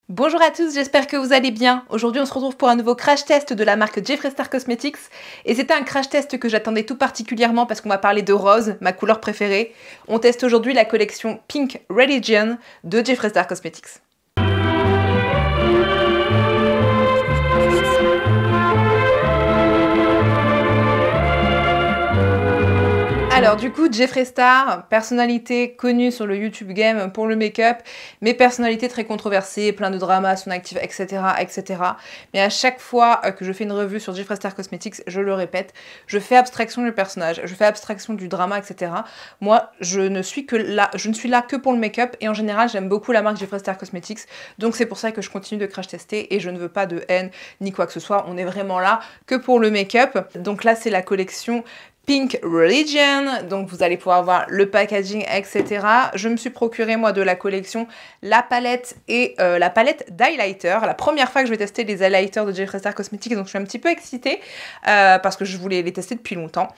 Bonjour à tous, j'espère que vous allez bien. Aujourd'hui on se retrouve pour un nouveau crash test de la marque Jeffree Star Cosmetics. Et c'était un crash test que j'attendais tout particulièrement parce qu'on va parler de rose, ma couleur préférée. On teste aujourd'hui la collection Pink Religion de Jeffree Star Cosmetics. Alors du coup, Jeffree Star, personnalité connue sur le YouTube game pour le make-up, mais personnalité très controversée, plein de drama à son actif, etc., etc. Mais à chaque fois que je fais une revue sur Jeffree Star Cosmetics, je le répète, je fais abstraction du personnage, je fais abstraction du drama, etc. Moi, je ne suis là que pour le make-up, et en général, j'aime beaucoup la marque Jeffree Star Cosmetics, donc c'est pour ça que je continue de crash tester, et je ne veux pas de haine, ni quoi que ce soit, on est vraiment là que pour le make-up. Donc là, c'est la collection Pink Religion, donc vous allez pouvoir voir le packaging, etc. Je me suis procuré moi de la collection la palette et la palette d'highlighter. La première fois que je vais tester les highlighters de Jeffree Star Cosmetics, donc je suis un petit peu excitée parce que je voulais les tester depuis longtemps.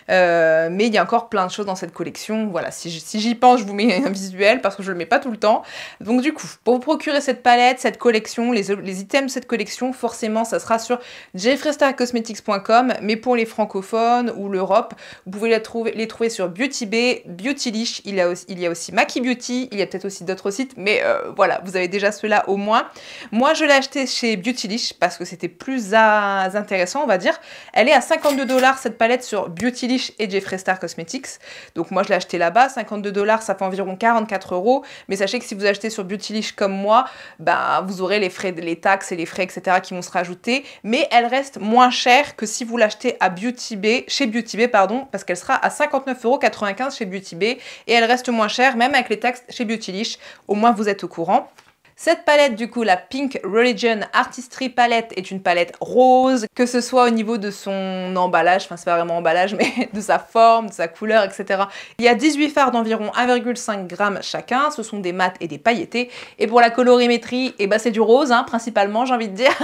Mais il y a encore plein de choses dans cette collection. Voilà, si j'y pense, je vous mets un visuel parce que je le mets pas tout le temps. Donc du coup, pour vous procurer cette palette, cette collection, les items de cette collection, forcément, ça sera sur jeffreestarcosmetics.com, mais pour les francophones ou l'Europe, vous pouvez les trouver sur Beauty Bay, Beautylish, il y a aussi Maki Beauty, il y a peut-être aussi d'autres sites, mais voilà, vous avez déjà ceux-là au moins. Moi, je l'ai acheté chez Beautylish parce que c'était plus intéressant, on va dire. Elle est à 52 $ cette palette sur Beautylish et Jeffree Star Cosmetics. Donc moi, je l'ai acheté là-bas, 52 $, ça fait environ 44 €. Mais sachez que si vous achetez sur Beautylish comme moi, ben, vous aurez les frais, les taxes et les frais, etc. qui vont se rajouter. Mais elle reste moins chère que si vous l'achetez à Beauty Bay, chez Beauty Bay, parce qu'elle sera à 59,95 € chez Beauty Bay et elle reste moins chère même avec les taxes chez Beautylish, au moins vous êtes au courant. Cette palette du coup, la Pink Religion Artistry Palette, est une palette rose, que ce soit au niveau de son emballage, enfin c'est pas vraiment emballage, mais de sa forme, de sa couleur, etc. Il y a 18 fards d'environ 1,5 g chacun, ce sont des mats et des pailletés. Et pour la colorimétrie, eh ben, c'est du rose, hein, principalement j'ai envie de dire,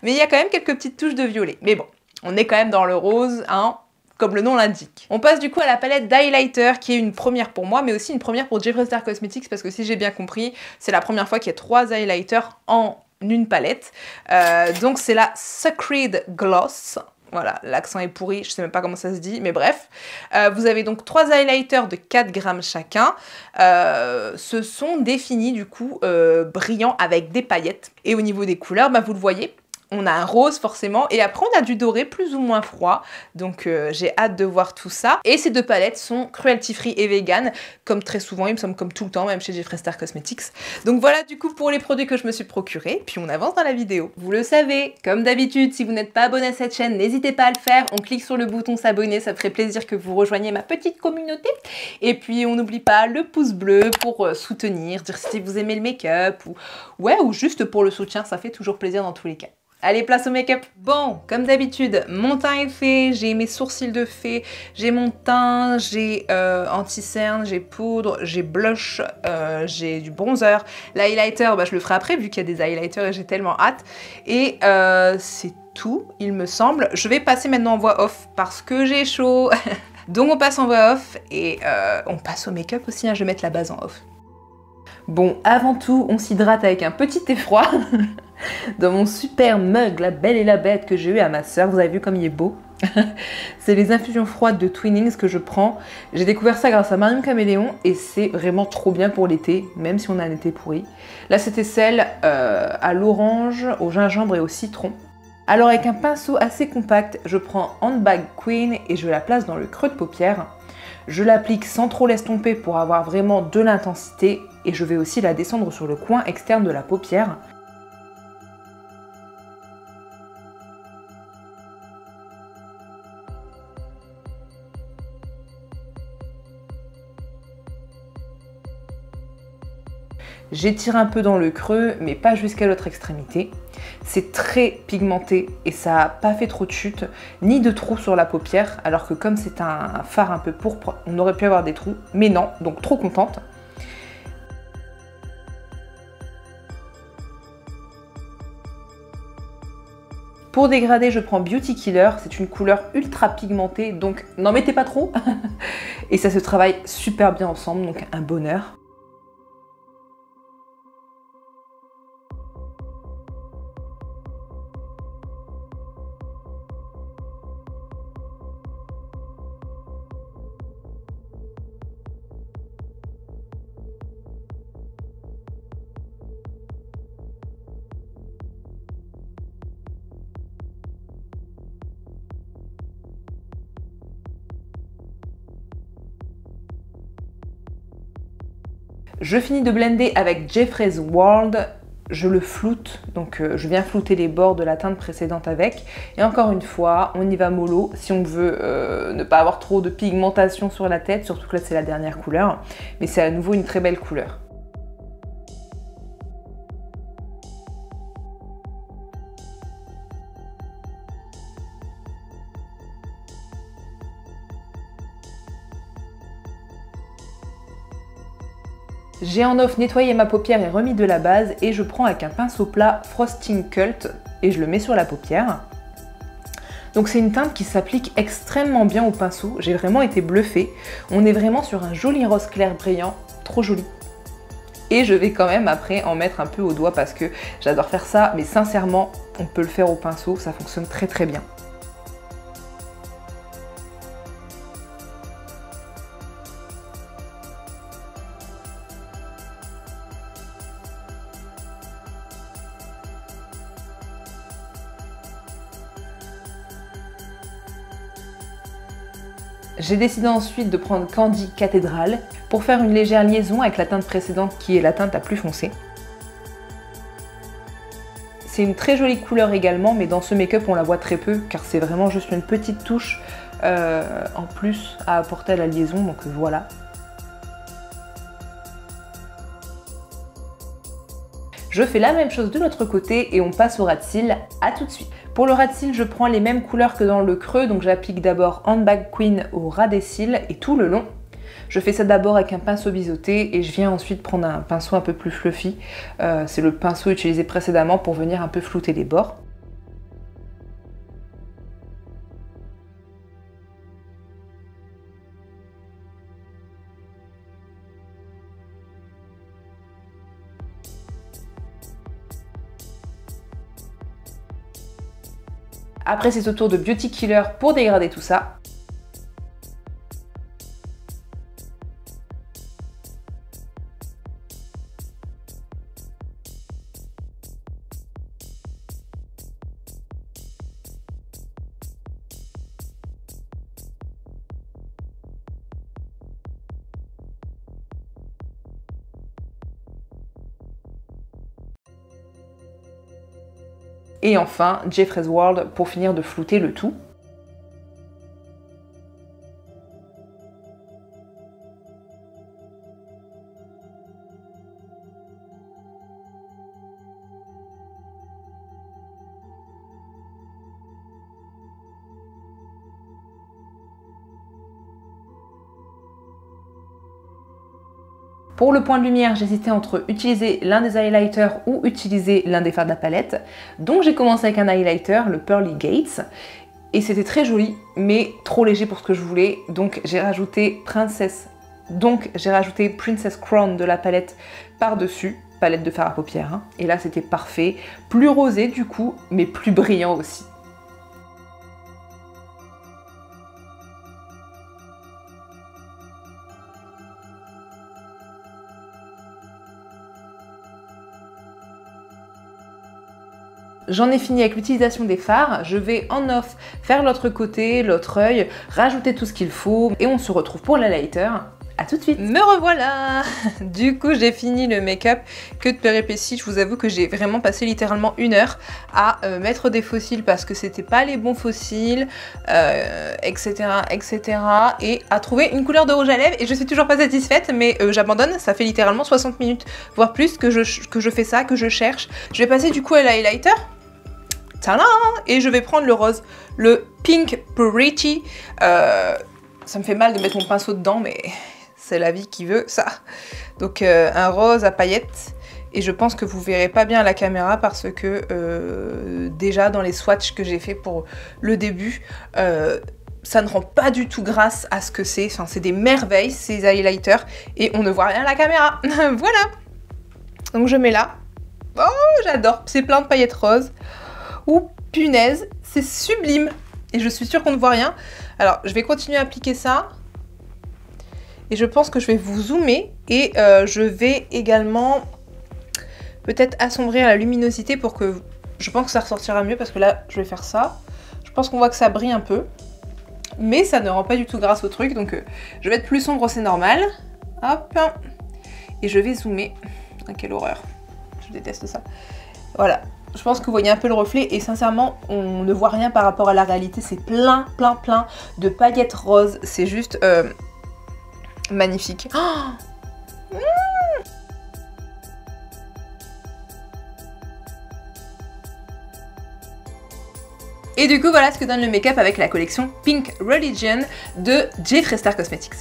mais il y a quand même quelques petites touches de violet. Mais bon, on est quand même dans le rose, hein, comme le nom l'indique. On passe du coup à la palette d'highlighter qui est une première pour moi, mais aussi une première pour Jeffree Star Cosmetics parce que si j'ai bien compris, c'est la première fois qu'il y a 3 highlighters en une palette. Donc c'est la Sacred Gloss. Voilà, l'accent est pourri, je sais même pas comment ça se dit, mais bref. Vous avez donc 3 highlighters de 4 g chacun. Ce sont définis du coup brillants avec des paillettes. Et au niveau des couleurs, bah, vous le voyez, on a un rose forcément, et après on a du doré plus ou moins froid, donc j'ai hâte de voir tout ça. Et ces deux palettes sont cruelty free et vegan, comme très souvent, il me semble, comme tout le temps, même chez Jeffree Star Cosmetics. Donc voilà du coup pour les produits que je me suis procurés, puis on avance dans la vidéo. Vous le savez, comme d'habitude, si vous n'êtes pas abonné à cette chaîne, n'hésitez pas à le faire, on clique sur le bouton s'abonner, ça me ferait plaisir que vous rejoigniez ma petite communauté. Et puis on n'oublie pas le pouce bleu pour soutenir, dire si vous aimez le make-up, ou juste pour le soutien, ça fait toujours plaisir dans tous les cas. Allez, place au make-up. Bon, comme d'habitude, mon teint est fait, j'ai mes sourcils de fée, j'ai mon teint, j'ai anti-cerne, j'ai poudre, j'ai blush, j'ai du bronzer. L'highlighter, bah, je le ferai après vu qu'il y a des highlighters et j'ai tellement hâte. Et c'est tout, il me semble. Je vais passer maintenant en voix off parce que j'ai chaud. Donc on passe en voix off et on passe au make-up aussi, hein, je vais mettre la base en off. Bon, avant tout, on s'hydrate avec un petit thé froid. Dans mon super mug, la belle et la bête que j'ai eu à ma soeur, vous avez vu comme il est beau. C'est les infusions froides de Twinings que je prends. J'ai découvert ça grâce à Marion Caméléon et c'est vraiment trop bien pour l'été, même si on a un été pourri. Là c'était celle à l'orange, au gingembre et au citron. Alors avec un pinceau assez compact, je prends Handbag Queen et je la place dans le creux de paupière. Je l'applique sans trop l'estomper pour avoir vraiment de l'intensité et je vais aussi la descendre sur le coin externe de la paupière. J'étire un peu dans le creux, mais pas jusqu'à l'autre extrémité. C'est très pigmenté et ça n'a pas fait trop de chute, ni de trous sur la paupière, alors que comme c'est un fard un peu pourpre, on aurait pu avoir des trous, mais non, donc trop contente. Pour dégrader, je prends Beauty Killer, c'est une couleur ultra pigmentée, donc n'en mettez pas trop. Et ça se travaille super bien ensemble, donc un bonheur. Je finis de blender avec Jeffrey's World. Je le floute, donc je viens flouter les bords de la teinte précédente avec. Et encore une fois, on y va mollo si on veut ne pas avoir trop de pigmentation sur la tête, surtout que là c'est la dernière couleur. Mais c'est à nouveau une très belle couleur. J'ai en off nettoyé ma paupière et remis de la base et je prends avec un pinceau plat Frosting Cult et je le mets sur la paupière. Donc c'est une teinte qui s'applique extrêmement bien au pinceau, j'ai vraiment été bluffée. On est vraiment sur un joli rose clair brillant, trop joli. Et je vais quand même après en mettre un peu au doigt parce que j'adore faire ça, mais sincèrement, on peut le faire au pinceau, ça fonctionne très très bien. J'ai décidé ensuite de prendre Candy Cathédrale pour faire une légère liaison avec la teinte précédente qui est la teinte la plus foncée. C'est une très jolie couleur également, mais dans ce make-up on la voit très peu car c'est vraiment juste une petite touche en plus à apporter à la liaison, donc voilà. Je fais la même chose de l'autre côté et on passe au ras de cils. À tout de suite. Pour le ras de cils, je prends les mêmes couleurs que dans le creux, donc j'applique d'abord Handbag Queen au ras des cils et tout le long. Je fais ça d'abord avec un pinceau biseauté et je viens ensuite prendre un pinceau un peu plus fluffy. C'est le pinceau utilisé précédemment pour venir un peu flouter les bords. Après, c'est au tour de Beauty Killer pour dégrader tout ça. Et enfin, Jeffrey's World pour finir de flouter le tout. Pour le point de lumière, j'hésitais entre utiliser l'un des highlighters ou utiliser l'un des fards de la palette. Donc j'ai commencé avec un highlighter, le Pearly Gates. Et c'était très joli, mais trop léger pour ce que je voulais. Donc j'ai rajouté Princess Crown de la palette par-dessus. Palette de fard à paupières. Hein. Et là c'était parfait. Plus rosé du coup, mais plus brillant aussi. J'en ai fini avec l'utilisation des fards, je vais en off faire l'autre côté, l'autre œil, rajouter tout ce qu'il faut et on se retrouve pour l'highlighter. A tout de suite. Me revoilà. Du coup j'ai fini le make-up. Que de péripéties, je vous avoue que j'ai vraiment passé littéralement 1 heure à mettre des faux cils parce que c'était pas les bons faux cils, etc. et à trouver une couleur de rouge à lèvres et je suis toujours pas satisfaite mais j'abandonne, ça fait littéralement 60 minutes voire plus que je fais ça, que je cherche. Je vais passer du coup à l'highlighter. Tadam! Et je vais prendre le rose, le Pink Pretty. Ça me fait mal de mettre mon pinceau dedans mais c'est la vie qui veut ça. Donc un rose à paillettes. Et je pense que vous verrez pas bien à la caméra parce que déjà dans les swatchs que j'ai fait pour le début, ça ne rend pas du tout grâce à ce que c'est. Enfin, c'est des merveilles ces highlighters et on ne voit rien à la caméra. Voilà. Donc je mets là. Oh, j'adore. C'est plein de paillettes roses. Ouh, punaise, c'est sublime. Et je suis sûre qu'on ne voit rien. Alors, je vais continuer à appliquer ça. Et je pense que je vais vous zoomer. Et je vais également peut-être assombrir la luminosité pour que... Je pense que ça ressortira mieux parce que là, je vais faire ça. Je pense qu'on voit que ça brille un peu. Mais ça ne rend pas du tout grâce au truc. Donc, je vais être plus sombre, c'est normal. Hop. Et je vais zoomer. Ah, quelle horreur. Je déteste ça. Voilà. Je pense que vous voyez un peu le reflet et sincèrement, on ne voit rien par rapport à la réalité. C'est plein de paillettes roses. C'est juste magnifique. Oh Et du coup, voilà ce que donne le make-up avec la collection Pink Religion de Jeffree Star Cosmetics.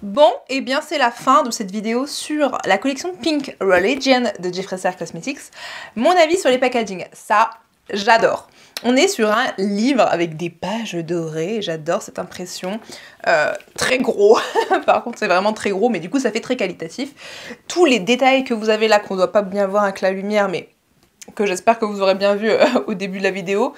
Bon, et bien c'est la fin de cette vidéo sur la collection Pink Religion de Jeffree Star Cosmetics. Mon avis sur les packaging, ça, j'adore. On est sur un livre avec des pages dorées, j'adore cette impression. Très gros, par contre c'est vraiment très gros, mais du coup ça fait très qualitatif. Tous les détails que vous avez là, qu'on ne doit pas bien voir avec la lumière, mais que j'espère que vous aurez bien vu au début de la vidéo,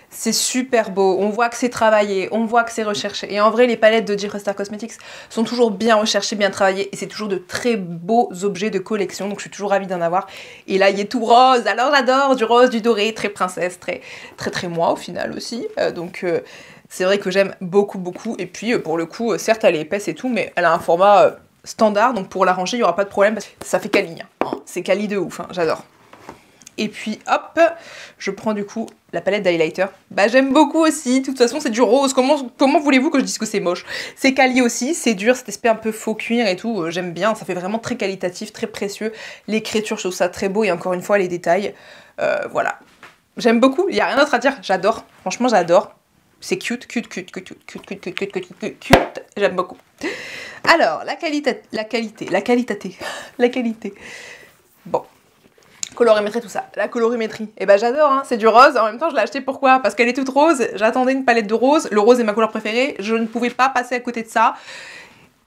c'est super beau, on voit que c'est travaillé, on voit que c'est recherché. Et en vrai, les palettes de Jeffree Star Cosmetics sont toujours bien recherchées, bien travaillées. Et c'est toujours de très beaux objets de collection, donc je suis toujours ravie d'en avoir. Et là, il est tout rose, alors j'adore, du rose, du doré, très princesse, très moi au final aussi. C'est vrai que j'aime beaucoup. Et puis, pour le coup, certes, elle est épaisse et tout, mais elle a un format standard, donc pour la ranger, il n'y aura pas de problème, parce que ça fait quali, hein. C'est quali de ouf, hein, j'adore. Et puis hop, je prends du coup la palette d'highlighter. Bah j'aime beaucoup aussi, de toute façon c'est du rose, comment voulez-vous que je dise que c'est moche? C'est quali aussi, c'est dur, cet aspect un peu faux cuir et tout, j'aime bien, ça fait vraiment très qualitatif, très précieux. L'écriture, je trouve ça très beau et encore une fois les détails, voilà. J'aime beaucoup, il n'y a rien d'autre à dire, j'adore, franchement j'adore. C'est cute, j'aime beaucoup. Alors, la qualité. Bon. Colorimétrie, tout ça. La colorimétrie, et ben j'adore, hein. C'est du rose, en même temps je l'ai acheté pourquoi? Parce qu'elle est toute rose, j'attendais une palette de rose, le rose est ma couleur préférée, je ne pouvais pas passer à côté de ça.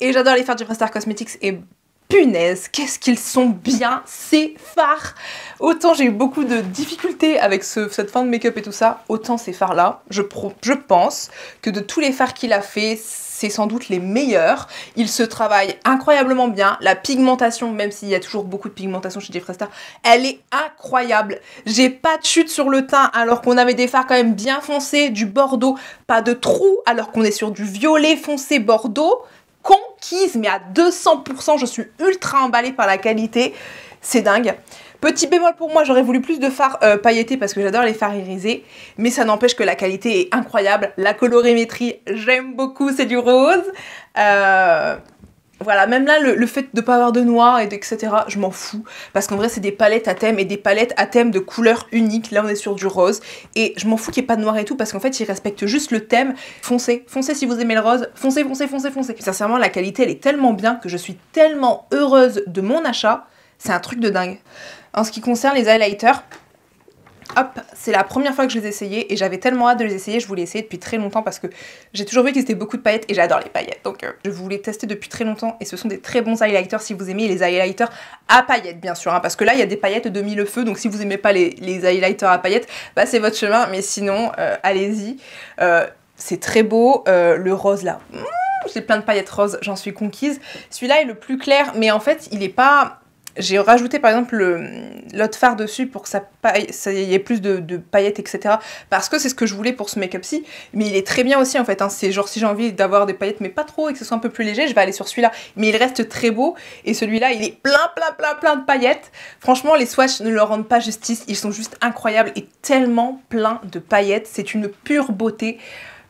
Et j'adore les fards Jeffree Star Cosmetics et punaise, qu'est-ce qu'ils sont bien ces fards! Autant j'ai eu beaucoup de difficultés avec cette fin de make-up et tout ça, autant ces fards là, je pense que de tous les fards qu'il a fait, c'est sans doute les meilleurs. Ils se travaillent incroyablement bien. La pigmentation, même s'il y a toujours beaucoup de pigmentation chez Jeffree Star, elle est incroyable. J'ai pas de chute sur le teint alors qu'on avait des fards quand même bien foncés, du bordeaux, pas de trous alors qu'on est sur du violet foncé bordeaux. Conquise, mais à 200%, je suis ultra emballée par la qualité. C'est dingue. Petit bémol pour moi, j'aurais voulu plus de fards pailletés parce que j'adore les fards irisés, mais ça n'empêche que la qualité est incroyable. La colorimétrie, j'aime beaucoup, c'est du rose. Voilà, même là, le fait de ne pas avoir de noir et etc., je m'en fous. Parce qu'en vrai, c'est des palettes à thème et des palettes à thème de couleurs uniques. Là, on est sur du rose. Et je m'en fous qu'il n'y ait pas de noir et tout parce qu'en fait, ils respectent juste le thème. Foncez, foncez si vous aimez le rose. Foncez. Sincèrement, la qualité, elle est tellement bien que je suis tellement heureuse de mon achat. C'est un truc de dingue. En ce qui concerne les highlighters, hop, c'est la première fois que je les essayais et j'avais tellement hâte de les essayer, je voulais essayer depuis très longtemps parce que j'ai toujours vu qu'ils étaient beaucoup de paillettes et j'adore les paillettes, donc je voulais tester depuis très longtemps et ce sont des très bons highlighters si vous aimez les highlighters à paillettes bien sûr, hein, parce que là il y a des paillettes de mille feux, donc si vous aimez pas les highlighters à paillettes, bah c'est votre chemin, mais sinon allez-y, c'est très beau, le rose là, j'ai plein de paillettes roses, j'en suis conquise, celui-là est le plus clair, mais en fait il est pas... J'ai rajouté par exemple l'autre fard dessus pour que ça y ait plus de paillettes, etc. Parce que c'est ce que je voulais pour ce make-up-ci. Mais il est très bien aussi en fait. Hein. C'est genre si j'ai envie d'avoir des paillettes mais pas trop et que ce soit un peu plus léger, je vais aller sur celui-là. Mais il reste très beau. Et celui-là, il est plein de paillettes. Franchement, les swatchs ne leur rendent pas justice. Ils sont juste incroyables et tellement plein de paillettes. C'est une pure beauté.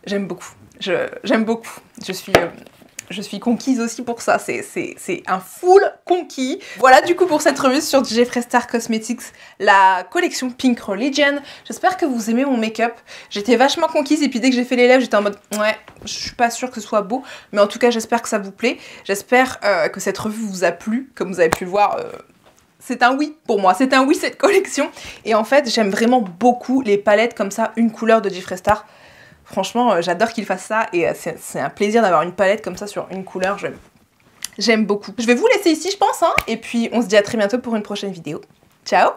J'aime beaucoup. J'aime beaucoup. Je suis conquise aussi pour ça, c'est un full conquis. Voilà du coup pour cette revue sur Jeffree Star Cosmetics, la collection Pink Religion. J'espère que vous aimez mon make-up. J'étais vachement conquise et puis dès que j'ai fait les lèvres, j'étais en mode ouais, je suis pas sûre que ce soit beau. Mais en tout cas, j'espère que ça vous plaît. J'espère que cette revue vous a plu, comme vous avez pu le voir. C'est un oui pour moi, c'est un oui cette collection. Et en fait, j'aime vraiment beaucoup les palettes comme ça, une couleur de Jeffree Star. Franchement, j'adore qu'il fasse ça et c'est un plaisir d'avoir une palette comme ça sur une couleur. J'aime beaucoup. Je vais vous laisser ici, je pense, hein, et puis on se dit à très bientôt pour une prochaine vidéo. Ciao!